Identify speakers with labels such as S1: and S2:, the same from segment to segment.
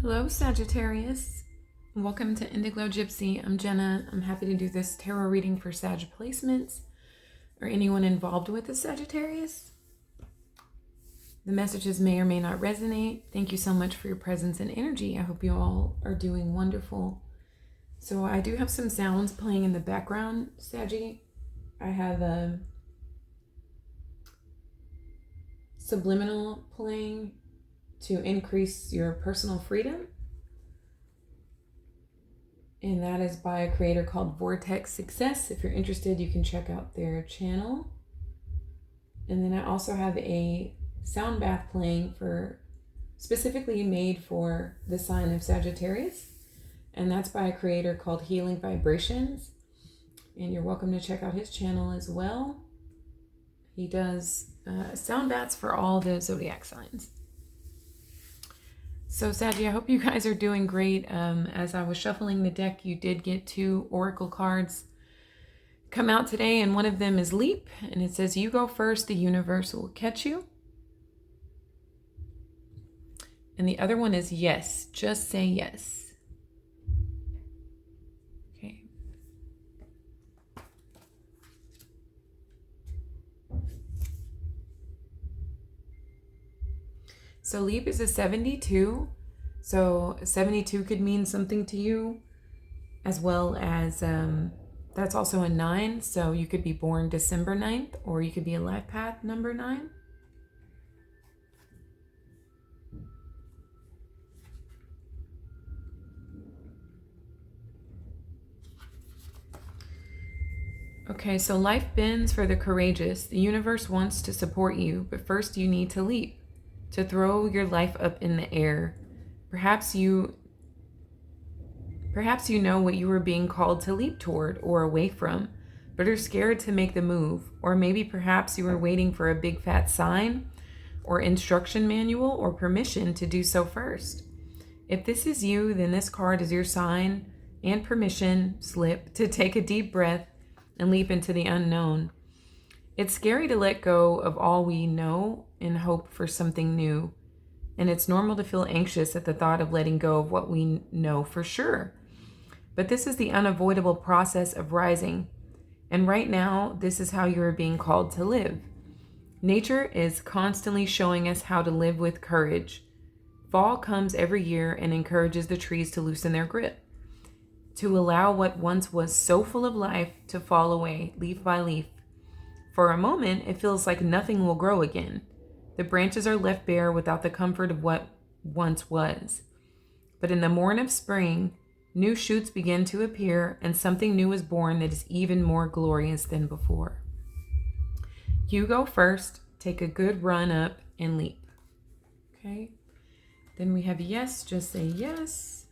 S1: Hello, Sagittarius. Welcome to Indigo Gypsy. I'm Jenna. I'm happy to do this tarot reading for Sag placements or anyone involved with a Sagittarius. The messages may or may not resonate. Thank you so much for your presence and energy. I hope you all are doing wonderful. So I do have some sounds playing in the background, Saggy. I have a subliminal playing to increase your personal freedom. And that is by a creator called Vortex Success. If you're interested, you can check out their channel. And then I also have a sound bath playing specifically made for the sign of Sagittarius. And that's by a creator called Healing Vibrations. And you're welcome to check out his channel as well. He does sound baths for all the zodiac signs. So Saggy, I hope you guys are doing great. As I was shuffling the deck, you did get 2 oracle cards come out today, and one of them is Leap, and it says, you go first, the universe will catch you. And the other one is Yes, just say yes. Okay. So Leap is a 72. So 72 could mean something to you, as well as that's also a 9. So you could be born December 9th, or you could be a life path number 9. Okay, so life bends for the courageous. The universe wants to support you, but first you need to leap. To throw your life up in the air. Perhaps you know what you were being called to leap toward or away from, but are scared to make the move. Or maybe perhaps you were waiting for a big fat sign or instruction manual or permission to do so first. If this is you, then this card is your sign and permission slip to take a deep breath and leap into the unknown. It's scary to let go of all we know and hope for something new. And it's normal to feel anxious at the thought of letting go of what we know for sure. But this is the unavoidable process of rising. And right now, this is how you are being called to live. Nature is constantly showing us how to live with courage. Fall comes every year and encourages the trees to loosen their grip, to allow what once was so full of life to fall away, leaf by leaf. For a moment, it feels like nothing will grow again. The branches are left bare without the comfort of what once was. But in the morn of spring, new shoots begin to appear, and something new is born that is even more glorious than before. You go first, take a good run up, and leap. Okay? Then we have Yes, just say yes.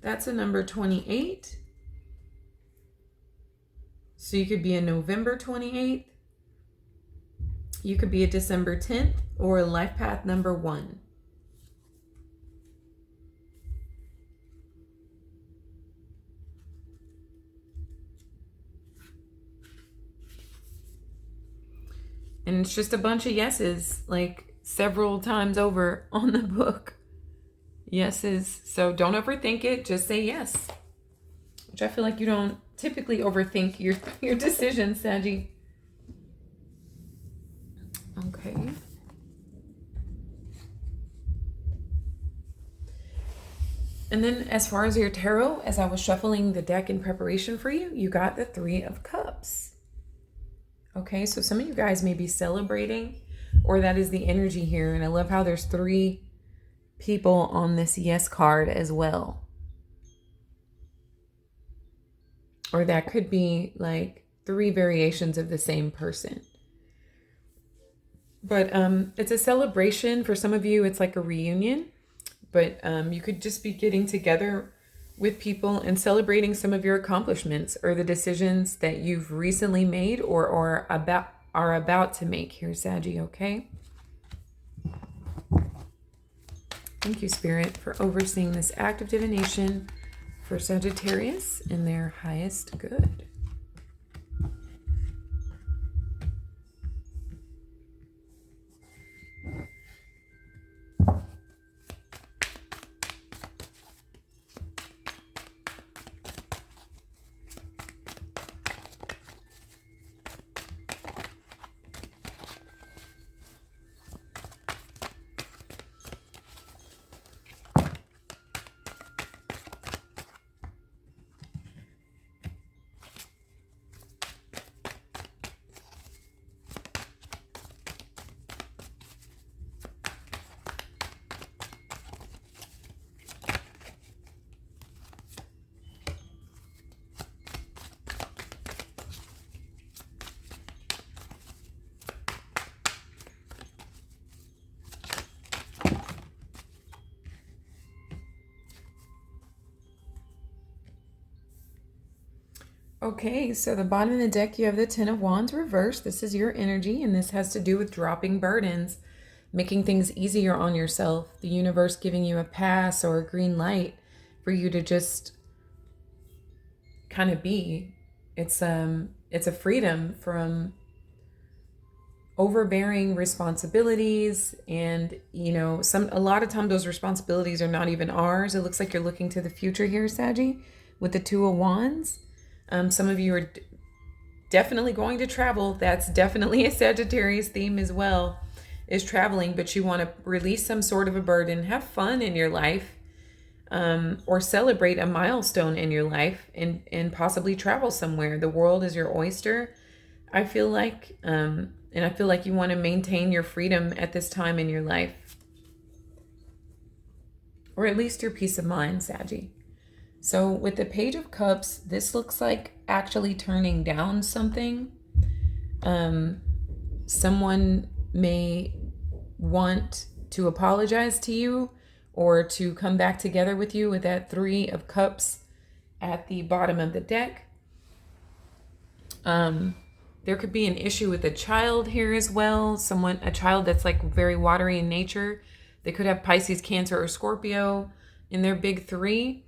S1: That's a number 28. So you could be a November 28th. You could be a December 10th or a life path number 1. And it's just a bunch of yeses, like several times over on the book. Yeses. So don't overthink it. Just say yes. Which I feel like you don't typically overthink your decisions, Saggy. Okay. And then as far as your tarot, as I was shuffling the deck in preparation for you, you got the 3 of Cups. Okay, so some of you guys may be celebrating, or that is the energy here. And I love how there's 3 people on this yes card as well. Or that could be like 3 variations of the same person. But it's a celebration. For some of you, it's like a reunion. But you could just be getting together with people and celebrating some of your accomplishments or the decisions that you've recently made or are about to make here, Saggy, okay? Thank you, Spirit, for overseeing this act of divination for Sagittarius in their highest good. Okay, so the bottom of the deck, you have the Ten of Wands reversed. This is your energy, and this has to do with dropping burdens, making things easier on yourself, the universe giving you a pass or a green light for you to just kind of be. It's a freedom from overbearing responsibilities, and a lot of times those responsibilities are not even ours. It looks like you're looking to the future here, Saggy, with the Two of Wands. Some of you are definitely going to travel. That's definitely a Sagittarius theme as well, is traveling, but you want to release some sort of a burden, have fun in your life, or celebrate a milestone in your life, and possibly travel somewhere. The world is your oyster, I feel like, and I feel like you want to maintain your freedom at this time in your life, or at least your peace of mind, Saggy. So with the Page of Cups, this looks like actually turning down something. Someone may want to apologize to you or to come back together with you with that Three of Cups at the bottom of the deck. There could be an issue with a child here as well. A child that's like very watery in nature. They could have Pisces, Cancer, or Scorpio in their big three.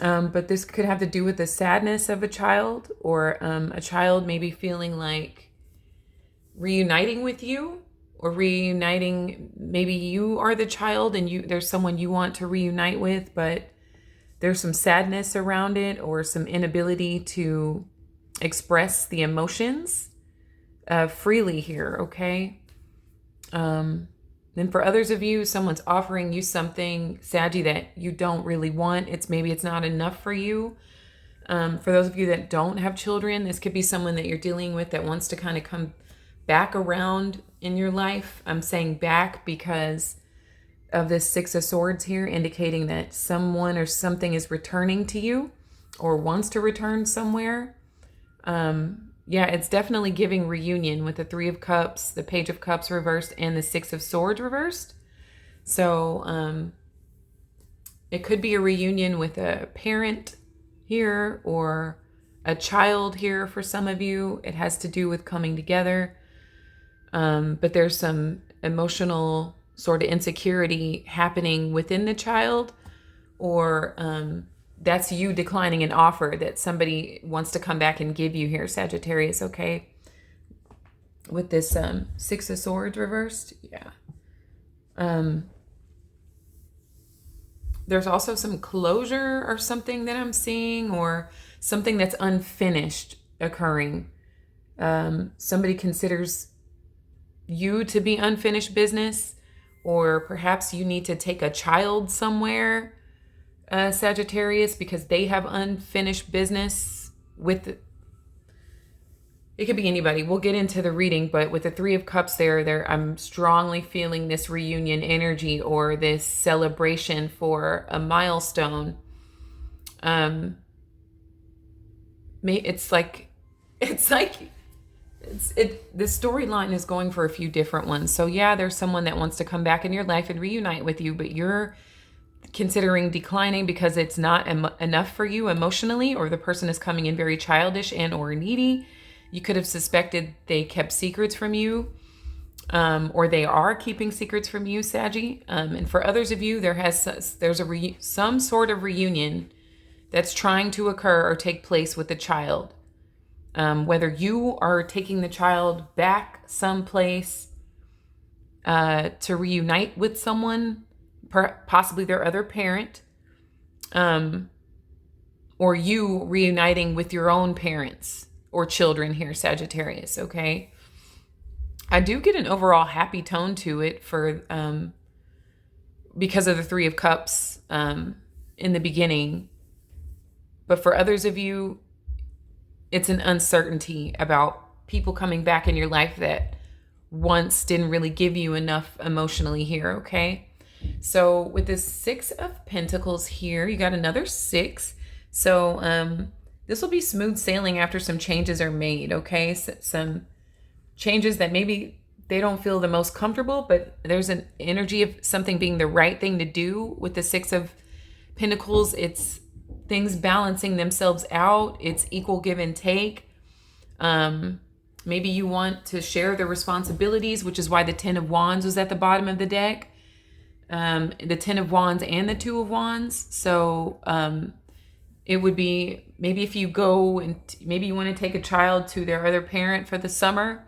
S1: But this could have to do with the sadness of a child, or a child maybe feeling like reuniting with you, or reuniting. Maybe you are the child and there's someone you want to reunite with, but there's some sadness around it, or some inability to express the emotions freely here, okay? Then for others of you, someone's offering you something, Saggy, that you don't really want. Maybe it's not enough for you. For those of you that don't have children, this could be someone that you're dealing with that wants to kind of come back around in your life. I'm saying back because of this Six of Swords here, indicating that someone or something is returning to you or wants to return somewhere. Yeah, it's definitely giving reunion with the Three of Cups, the Page of Cups reversed, and the Six of Swords reversed. So it could be a reunion with a parent here or a child here for some of you. It has to do with coming together. But there's some emotional sort of insecurity happening within the child, or that's you declining an offer that somebody wants to come back and give you here, Sagittarius, okay? With this Six of Swords reversed, yeah. There's also some closure or something that I'm seeing, or something that's unfinished occurring. Somebody considers you to be unfinished business, or perhaps you need to take a child somewhere, Sagittarius, because they have unfinished business with. It could be anybody. We'll get into the reading, but with the Three of Cups there, I'm strongly feeling this reunion energy, or this celebration for a milestone. The storyline is going for a few different ones. So yeah, there's someone that wants to come back in your life and reunite with you, but you're considering declining because it's not enough for you emotionally, or the person is coming in very childish and or needy. You could have suspected they kept secrets from you, or they are keeping secrets from you, Saggy. And for others of you, there's some sort of reunion that's trying to occur or take place with the child. Whether you are taking the child back someplace to reunite with someone, possibly their other parent, or you reuniting with your own parents or children here, Sagittarius, okay? I do get an overall happy tone to it because of the Three of Cups in the beginning. But for others of you, it's an uncertainty about people coming back in your life that once didn't really give you enough emotionally here, okay? So with this Six of Pentacles here, you got another six. So this will be smooth sailing after some changes are made, okay? Some changes that maybe they don't feel the most comfortable, but there's an energy of something being the right thing to do with the Six of Pentacles. things balancing themselves out. It's equal give and take. Maybe you want to share the responsibilities, which is why the 10 of Wands was at the bottom of the deck. The 10 of Wands and the 2 of Wands. So it would be maybe if you go and maybe you want to take a child to their other parent for the summer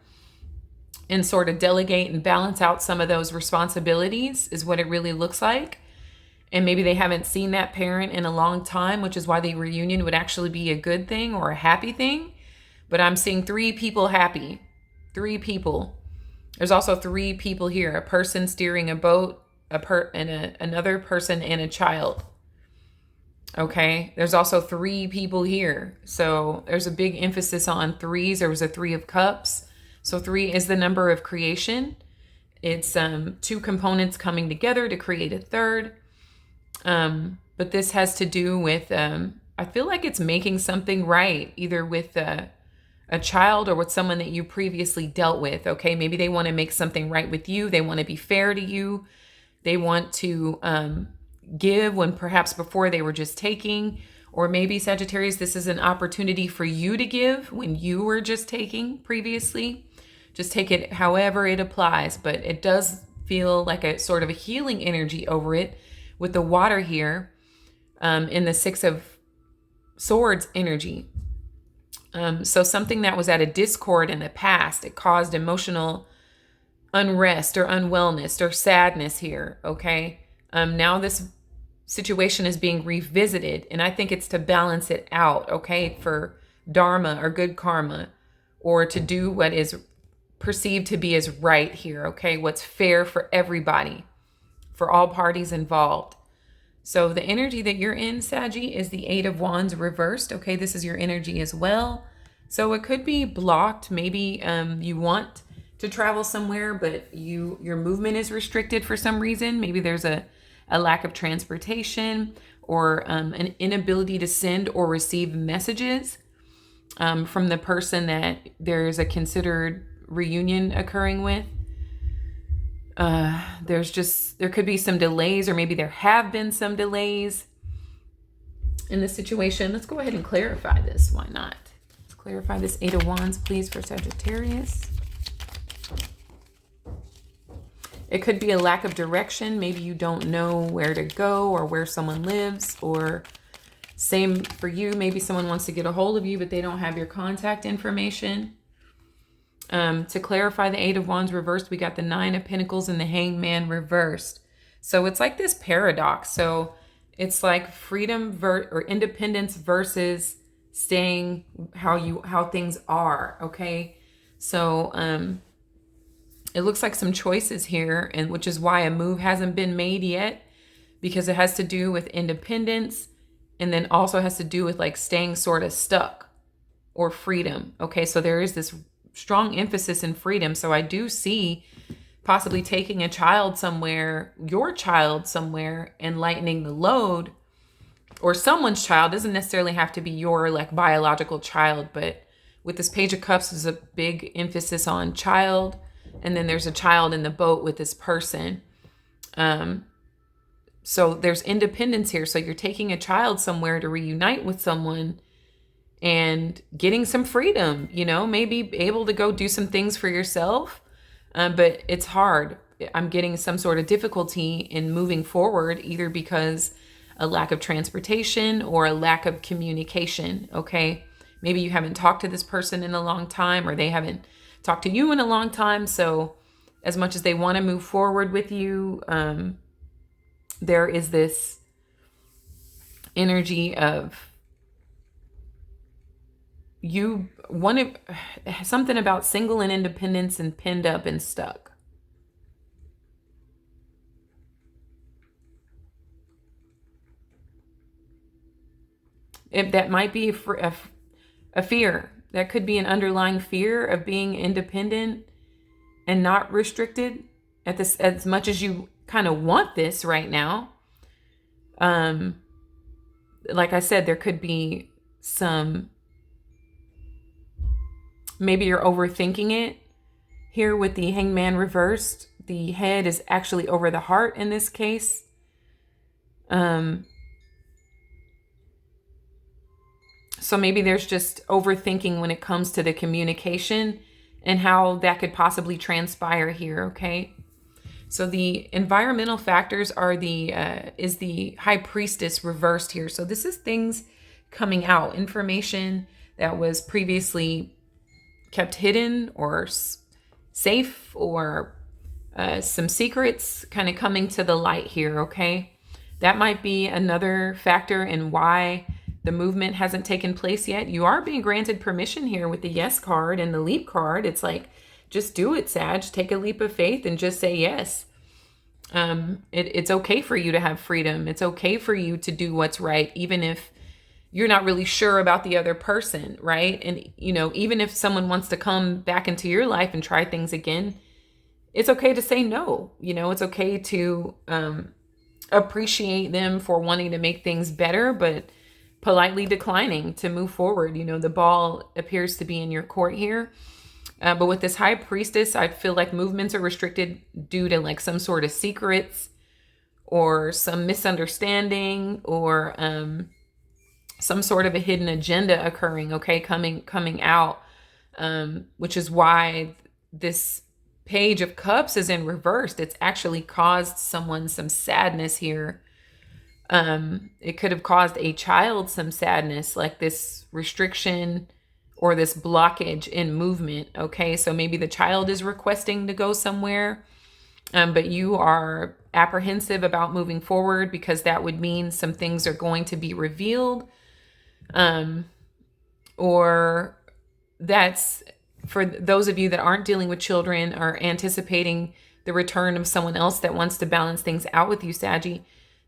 S1: and sort of delegate and balance out some of those responsibilities is what it really looks like. And maybe they haven't seen that parent in a long time, which is why the reunion would actually be a good thing or a happy thing. But I'm seeing 3 people happy. 3 people. There's also 3 people here. A person steering a boat, another person, and a child. Okay. There's also 3 people here. So there's a big emphasis on 3s. There was a 3 of cups. So 3 is the number of creation. It's 2 components coming together to create a third. But this has to do with, I feel like it's making something right, either with a child or with someone that you previously dealt with. Okay. Maybe they want to make something right with you. They want to be fair to you. They want to, give when perhaps before they were just taking, or maybe Sagittarius, this is an opportunity for you to give when you were just taking previously. Just take it however it applies, but it does feel like a sort of a healing energy over it with the water here, in the 6 of Swords energy. So something that was at a discord in the past, it caused emotional unrest or unwellness or sadness here. Okay. Now this situation is being revisited, and I think it's to balance it out. Okay. For dharma or good karma, or to do what is perceived to be as right here. Okay. What's fair for everybody, for all parties involved. So the energy that you're in, Saggy, is the 8 of Wands reversed. Okay, this is your energy as well. So it could be blocked. Maybe you want to travel somewhere, but your movement is restricted for some reason. Maybe there's a lack of transportation, or an inability to send or receive messages from the person that there's a considered reunion occurring with. There could be some delays, or maybe there have been some delays in this situation. Let's go ahead and clarify this. Why not? Let's clarify this 8 of Wands, please, for Sagittarius. It could be a lack of direction. Maybe you don't know where to go or where someone lives, or same for you. Maybe someone wants to get a hold of you, but they don't have your contact information. To clarify the 8 of Wands reversed, we got the 9 of Pentacles and the Hangman reversed. So it's like this paradox. So it's like freedom or independence versus staying how things are. Okay. So, it looks like some choices here, and which is why a move hasn't been made yet, because it has to do with independence, and then also has to do with like staying sort of stuck or freedom. Okay. So there is this strong emphasis in freedom. So I do see possibly taking a child somewhere, your child somewhere, and lightening the load, or someone's child. Doesn't necessarily have to be your like biological child, but with this Page of Cups is a big emphasis on child. And then there's a child in the boat with this person. So there's independence here. So you're taking a child somewhere to reunite with someone and getting some freedom, maybe able to go do some things for yourself. But it's hard. I'm getting some sort of difficulty in moving forward, either because a lack of transportation or a lack of communication. Okay. Maybe you haven't talked to this person in a long time, or they haven't talked to you in a long time. So as much as they want to move forward with you, there is this energy of you want something about single and independence and pinned up and stuck. That might be a fear. That could be an underlying fear of being independent and not restricted at this, as much as you kind of want this right now. Like I said, there could be maybe you're overthinking it here with the Hangman reversed. The head is actually over the heart in this case. So maybe there's just overthinking when it comes to the communication and how that could possibly transpire here, okay? So the environmental factors are is the high priestess reversed here. So this is things coming out, information that was previously kept hidden or safe, or some secrets kind of coming to the light here, okay? That might be another factor in why the movement hasn't taken place yet. You are being granted permission here with the yes card and the leap card. It's like, just do it, Sag. Take a leap of faith and just say yes. It's okay for you to have freedom. It's okay for you to do what's right, even if you're not really sure about the other person, right? And, even if someone wants to come back into your life and try things again, it's okay to say no. It's okay to appreciate them for wanting to make things better, but politely declining to move forward. The ball appears to be in your court here. But with this high priestess, I feel like movements are restricted due to like some sort of secrets or some misunderstanding, or some sort of a hidden agenda occurring, okay, coming out, which is why this Page of Cups is in reversed. It's actually caused someone some sadness here. It could have caused a child some sadness, like this restriction or this blockage in movement, okay? So maybe the child is requesting to go somewhere, but you are apprehensive about moving forward because that would mean some things are going to be revealed, or that's for those of you that aren't dealing with children, are anticipating the return of someone else that wants to balance things out with you, Saggy.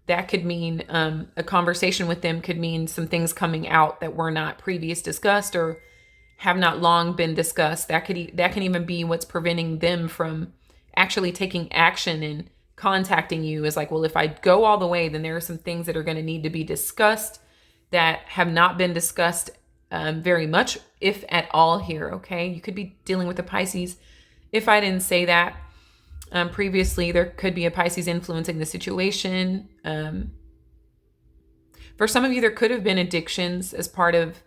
S1: That could mean a conversation with them could mean some things coming out that were not previous discussed or have not long been discussed. That can even be what's preventing them from actually taking action and contacting you. Is like, well, if I go all the way, then there are some things that are going to need to be discussed that have not been discussed very much, if at all here, okay? You could be dealing with a Pisces. If I didn't say that previously, there could be a Pisces influencing the situation. For some of you, there could have been addictions as part of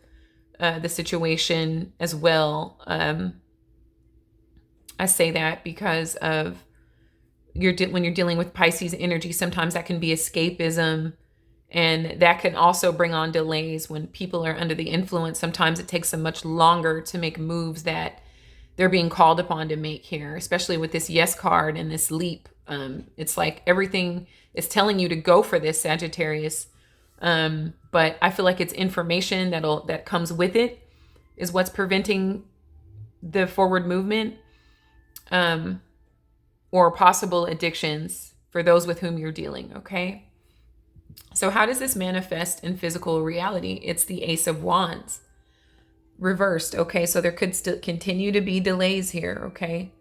S1: the situation as well. I say that because of when you're dealing with Pisces energy, sometimes that can be escapism. And that can also bring on delays when people are under the influence. Sometimes it takes them much longer to make moves that they're being called upon to make here, especially with this yes card and this leap. It's like everything is telling you to go for this, Sagittarius. But I feel like it's information that comes with it is what's preventing the forward movement, or possible addictions for those with whom you're dealing, okay? So how does this manifest in physical reality? It's the Ace of Wands reversed, okay? So there could still continue to be delays here, okay?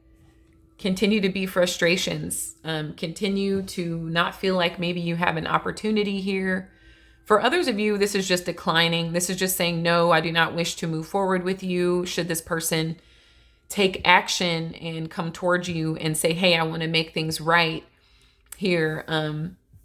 S1: Continue to be frustrations. Continue to not feel like maybe you have an opportunity here. For others of you, this is just declining. This is just saying, no, I do not wish to move forward with you. Should this person take action and come towards you and say, hey, I want to make things right here.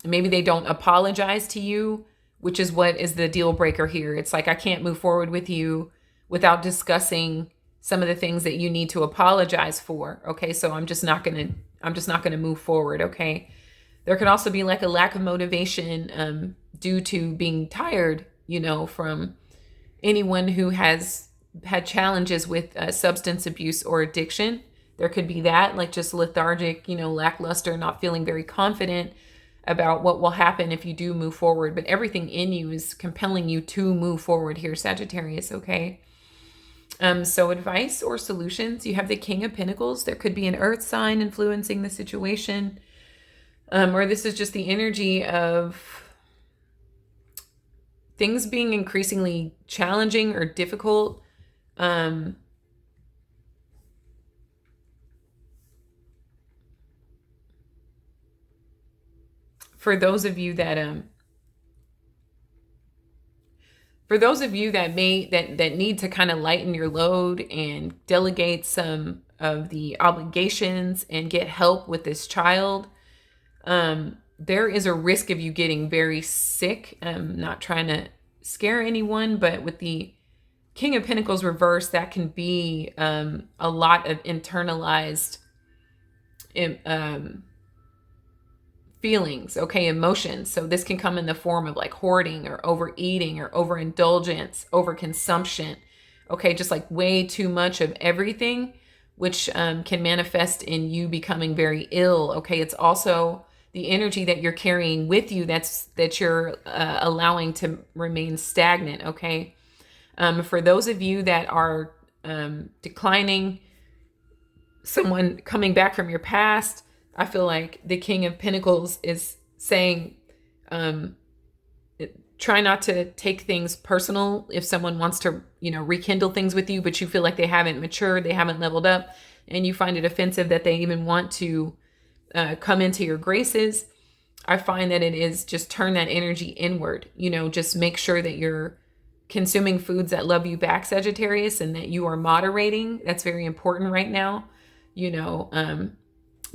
S1: Maybe they don't apologize to you, which is what is the deal breaker here. It's like, I can't move forward with you without discussing some of the things that you need to apologize for. Okay. So I'm just not going to move forward. Okay. There could also be like a lack of motivation, due to being tired, from anyone who has had challenges with substance abuse or addiction. There could be that, like just lethargic, lackluster, not feeling very confident about what will happen if you do move forward. But everything in you is compelling you to move forward here, Sagittarius, okay? So advice or solutions, you have the King of Pentacles. There could be an earth sign influencing the situation, or this is just the energy of things being increasingly challenging or difficult. For those of you that need to kind of lighten your load and delegate some of the obligations and get help with this child, there is a risk of you getting very sick. I'm not trying to scare anyone, but with the King of Pentacles reversed, that can be a lot of internalized feelings, okay, emotions. So this can come in the form of like hoarding or overeating or overindulgence, overconsumption, okay, just like way too much of everything, which can manifest in you becoming very ill, okay. It's also the energy that you're carrying with you that you're allowing to remain stagnant, okay. For those of you that are declining someone coming back from your past, I feel like the King of Pentacles is saying, try not to take things personal if someone wants to, rekindle things with you, but you feel like they haven't matured, they haven't leveled up, and you find it offensive that they even want to come into your graces. I find that it is just turn that energy inward, just make sure that you're consuming foods that love you back, Sagittarius, and that you are moderating. That's very important right now.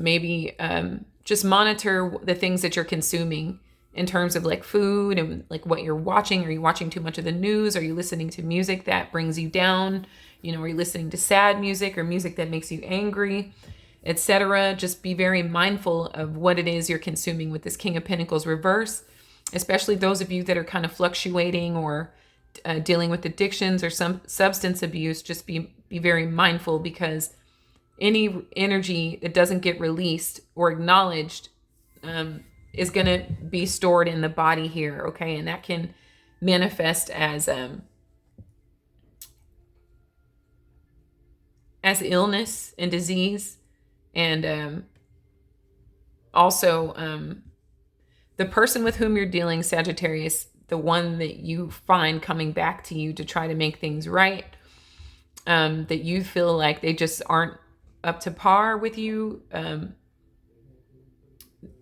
S1: Maybe just monitor the things that you're consuming in terms of like food and like what you're watching. Are you watching too much of the news? Are you listening to music that brings you down? Are you listening to sad music or music that makes you angry, etc.? Just be very mindful of what it is you're consuming with this King of Pentacles reverse, especially those of you that are kind of fluctuating or dealing with addictions or some substance abuse. Just be very mindful, because any energy that doesn't get released or acknowledged is going to be stored in the body here, okay? And that can manifest as illness and disease. And also the person with whom you're dealing, Sagittarius, the one that you find coming back to you to try to make things right, that you feel like they just aren't up to par with you,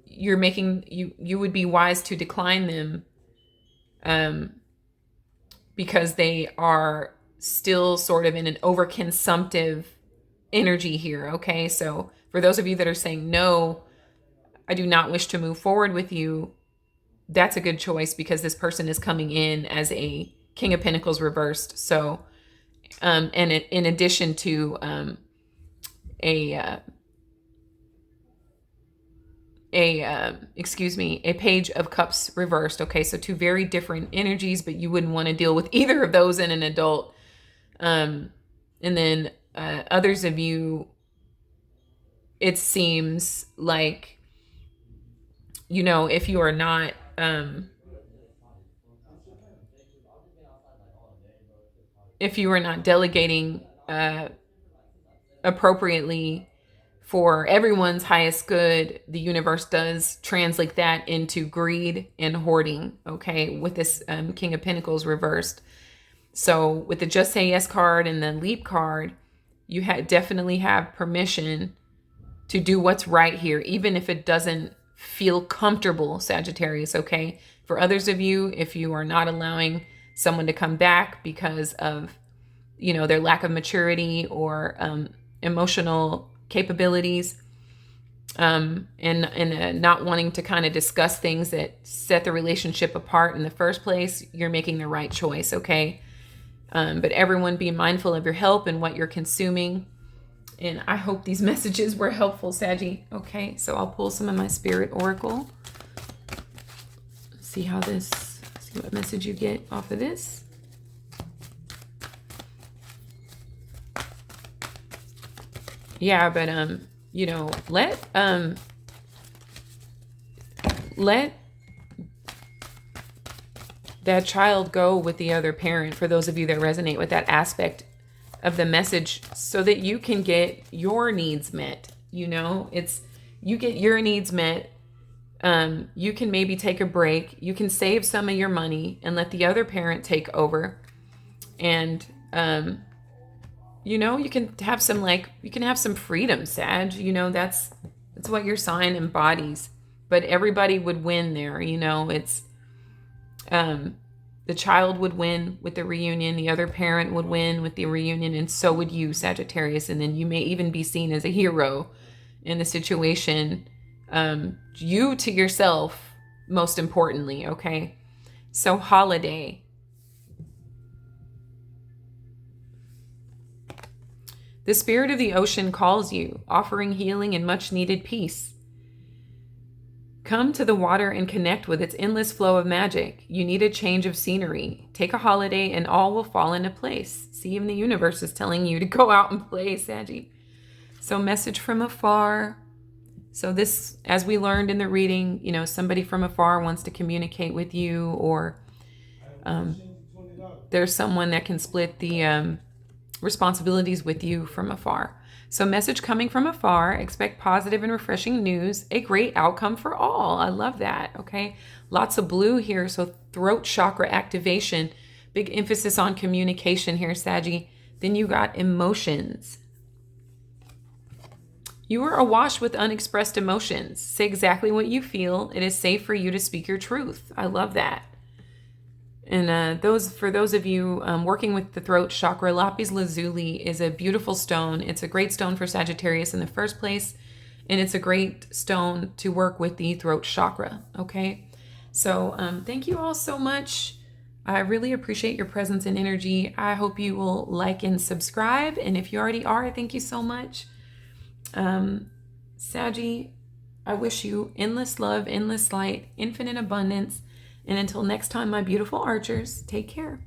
S1: you would be wise to decline them, because they are still sort of in an overconsumptive energy here, okay? So for those of you that are saying, no, I do not wish to move forward with you, that's a good choice, because this person is coming in as a King of Pentacles reversed. So, and in addition to a Page of Cups reversed. Okay, so two very different energies, but you wouldn't want to deal with either of those in an adult. And then others of you, it seems like, if you are not delegating appropriately for everyone's highest good, the universe does translate that into greed and hoarding, okay, with this King of Pentacles reversed. So with the Just Say Yes card and the Leap card, you definitely have permission to do what's right here, even if it doesn't feel comfortable, Sagittarius, okay? For others of you, if you are not allowing someone to come back because of, their lack of maturity or emotional capabilities, and not wanting to kind of discuss things that set the relationship apart in the first place, you're making the right choice, okay? But everyone, be mindful of your help and what you're consuming. And I hope these messages were helpful, Saggy. Okay, so I'll pull some of my Spirit Oracle. See what message you get off of this. Yeah, but let that child go with the other parent, for those of you that resonate with that aspect of the message, so that you can get your needs met. You get your needs met. You can maybe take a break. You can save some of your money and let the other parent take over. And you can have some freedom, Sag. That's what your sign embodies. But everybody would win there. It's the child would win with the reunion, the other parent would win with the reunion, and so would you, Sagittarius. And then you may even be seen as a hero in the situation. You to yourself, most importantly, okay? So holiday, The spirit of the ocean calls you, offering healing and much needed peace. Come to the water and connect with its endless flow of magic. You need a change of scenery. Take a holiday and all will fall into place. See, even the universe is telling you to go out and play, Saggy. So message from afar. So this, as we learned in the reading, somebody from afar wants to communicate with you, or there's someone that can split the responsibilities with you from afar. So message coming from afar, expect positive and refreshing news, a great outcome for all. I love that, okay? Lots of blue here, so throat chakra activation, big emphasis on communication here, Saggy. Then you got emotions. You are awash with unexpressed emotions. Say exactly what you feel. It is safe for you to speak your truth. I love that. And for those of you working with the throat chakra, lapis lazuli is a beautiful stone. It's a great stone for Sagittarius in the first place, and it's a great stone to work with the throat chakra, okay? So thank you all so much. I really appreciate your presence and energy. I hope you will like and subscribe, and if you already are, thank you so much. Saggy, I wish you endless love, endless light, infinite abundance. And until next time, my beautiful archers, take care.